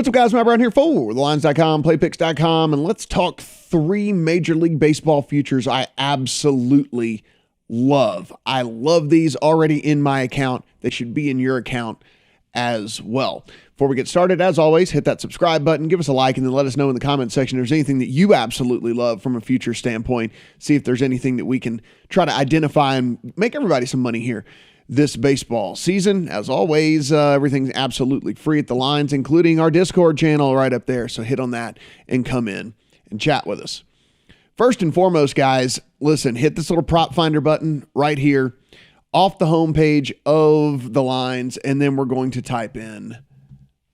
What's up, guys? Matt Brown here for thelines.com, playpicks.com, and let's talk 3 Major League Baseball futures I absolutely love. I love these already in my account. They should be in your account as well. Before we get started, as always, hit that subscribe button, give us a like, and then let us know in the comment section if there's anything that you absolutely love from a future standpoint. See if there's anything that we can try to identify and make everybody some money here this baseball season. As always, everything's absolutely free at the lines, including our Discord channel right up there. So hit on that and come in and chat with us. First and foremost, guys, listen, hit this little prop finder button right here off the homepage of the lines, and then we're going to type in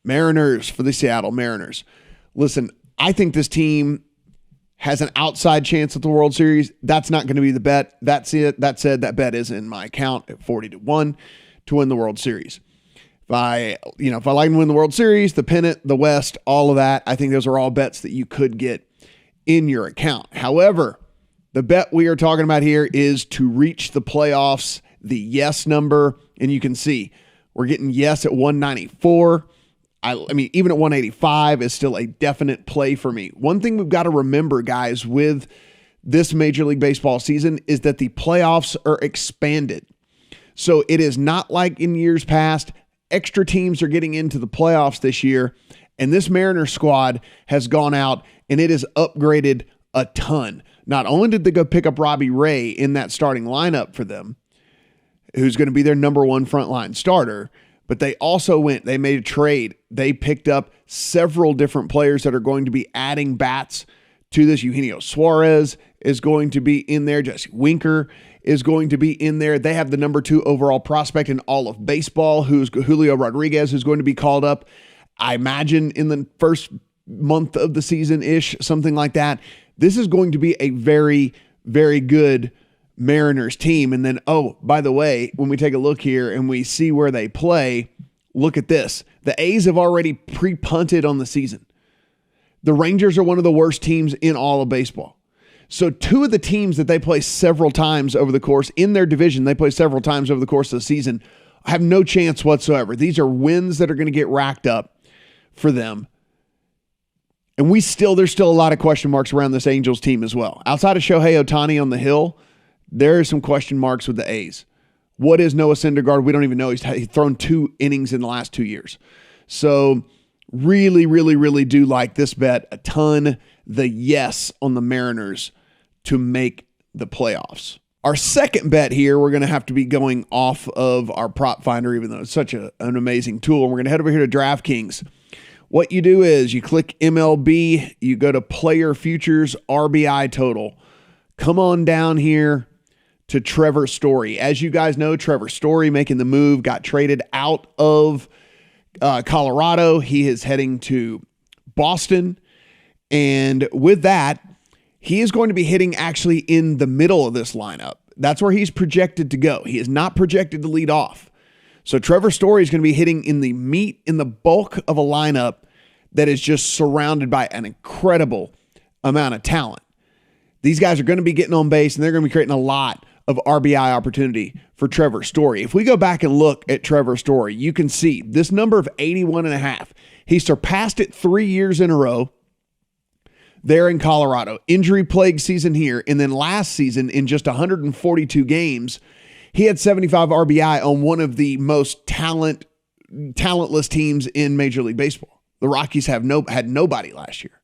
Mariners for the Seattle Mariners. Listen, I think this team has an outside chance at the World Series. That's not going to be the bet. That's it. That said, that bet is in my account at 40-1 to win the World Series. If I like to win the World Series, the pennant, the West, all of that, I think those are all bets that you could get in your account. However, the bet we are talking about here is to reach the playoffs, the yes number, and you can see we're getting yes at 194. I mean, even at 185 is still a definite play for me. One thing we've got to remember, guys, with this Major League Baseball season is that the playoffs are expanded. So it is not like in years past, extra teams are getting into the playoffs this year, and this Mariners squad has gone out and it is upgraded a ton. Not only did they go pick up Robbie Ray in that starting lineup for them, who's going to be their number one frontline starter, but they also they made a trade. They picked up several different players that are going to be adding bats to this. Eugenio Suarez is going to be in there. Jesse Winker is going to be in there. They have the number 2 overall prospect in all of baseball, who's Julio Rodriguez, who's going to be called up, I imagine, in the first month of the season-ish, something like that. This is going to be a very, very good Mariners team. And then, oh, by the way, when we take a look here and we see where they play, look at this. The A's have already pre-punted on the season. The Rangers are one of the worst teams in all of baseball. So 2 of the teams that they play several times over the course in their division, they play several times over the course of the season, have no chance whatsoever. These are wins that are going to get racked up for them. And there's still a lot of question marks around this Angels team as well. Outside of Shohei Ohtani on the hill, there are some question marks with the A's. What is Noah Syndergaard? We don't even know. He's thrown 2 innings in the last 2 years. So really, really, really do like this bet a ton. The yes on the Mariners to make the playoffs. Our second bet here, we're going to have to be going off of our prop finder, even though it's such an amazing tool. And we're going to head over here to DraftKings. What you do is you click MLB, you go to Player Futures RBI Total. Come on down here to Trevor Story. As you guys know, Trevor Story making the move, got traded out of Colorado. He is heading to Boston. And with that, he is going to be hitting actually in the middle of this lineup. That's where he's projected to go. He is not projected to lead off. So Trevor Story is going to be hitting in the meat, in the bulk of a lineup that is just surrounded by an incredible amount of talent. These guys are going to be getting on base, and they're going to be creating a lot of RBI opportunity for Trevor Story. If we go back and look at Trevor Story, you can see this number of 81.5. He surpassed it 3 years in a row there in Colorado. Injury-plagued season here, and then last season in just 142 games, he had 75 RBI on one of the most talentless teams in Major League Baseball. The Rockies had nobody last year.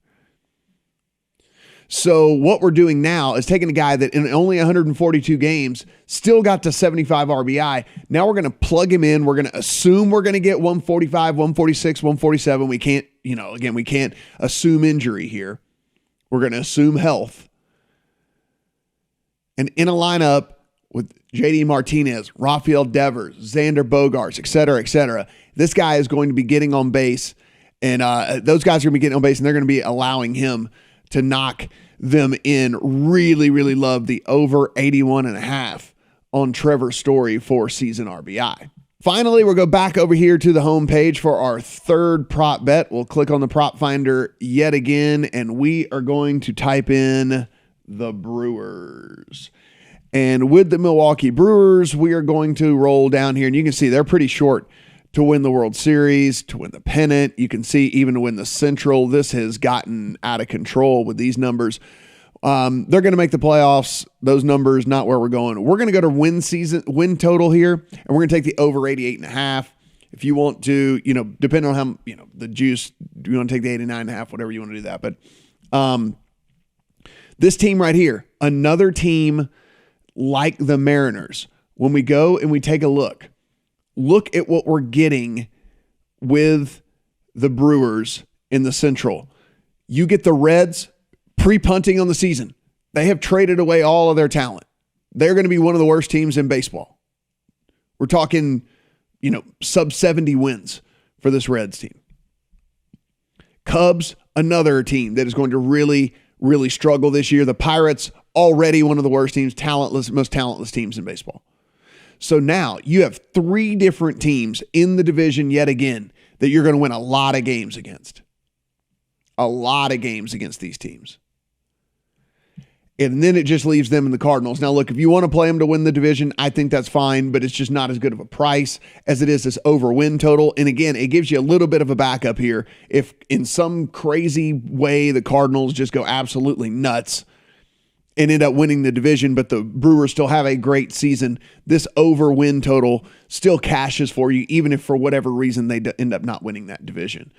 So what we're doing now is taking a guy that in only 142 games still got to 75 RBI. Now we're going to plug him in. We're going to assume we're going to get 145, 146, 147. We can't, we can't assume injury here. We're going to assume health. And in a lineup with JD Martinez, Rafael Devers, Xander Bogaerts, et cetera, this guy is going to be getting on base. And those guys are going to be getting on base, and they're going to be allowing him to knock them in. Really, really love the over 81.5 on Trevor Story for season RBI. Finally, we'll go back over here to the homepage for our third prop bet. We'll click on the prop finder yet again, and we are going to type in the Brewers. And with the Milwaukee Brewers, we are going to roll down here, and you can see they're pretty short to win the World Series, to win the pennant. You can see even to win the Central. This has gotten out of control with these numbers. They're going to make the playoffs. Those numbers, not where we're going. We're going to go to win total here, and we're going to take the over 88.5. If you want to, depending on how, the juice, you want to take the 89.5, whatever you want to do that. But this team right here, another team like the Mariners, when we go and we take a look at what we're getting with the Brewers in the Central. You get the Reds pre-punting on the season. They have traded away all of their talent. They're going to be one of the worst teams in baseball. We're talking, sub 70 wins for this Reds team. Cubs, another team that is going to really, really struggle this year. The Pirates, already one of the worst teams, most talentless teams in baseball. So now you have three different teams in the division yet again that you're going to win a lot of games against. A lot of games against these teams. And then it just leaves them and the Cardinals. Now, look, if you want to play them to win the division, I think that's fine, but it's just not as good of a price as it is this over win total. And again, it gives you a little bit of a backup here. If in some crazy way the Cardinals just go absolutely nuts and end up winning the division, but the Brewers still have a great season, this over win total still cashes for you, even if for whatever reason they end up not winning that division.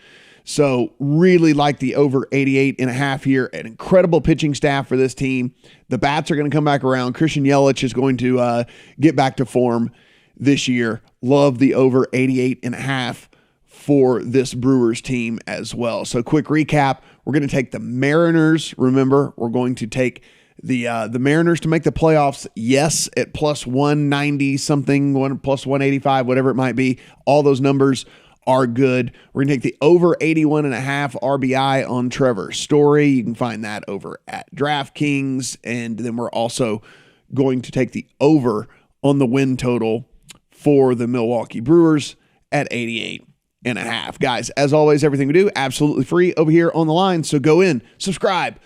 So really like the over 88.5 here. An incredible pitching staff for this team. The bats are going to come back around. Christian Yelich is going to get back to form this year. Love the over 88.5 for this Brewers team as well. So +quick recap, we're going to take the Mariners. Remember, we're going to take the Mariners to make the playoffs, yes, at +190 something, plus 185, whatever it might be. All those numbers are good. We're going to take the over 81.5 RBI on Trevor Story. You can find that over at DraftKings. And then we're also going to take the over on the win total for the Milwaukee Brewers at 88.5. Guys, as always, everything we do, absolutely free over here on the line. So go in, subscribe.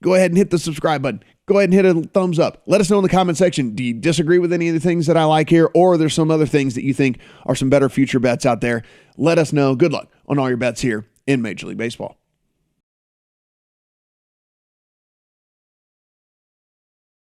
Go ahead and hit the subscribe button. Go ahead and hit a thumbs up. Let us know in the comment section, do you disagree with any of the things that I like here, or are there some other things that you think are some better future bets out there? Let us know. Good luck on all your bets here in Major League Baseball.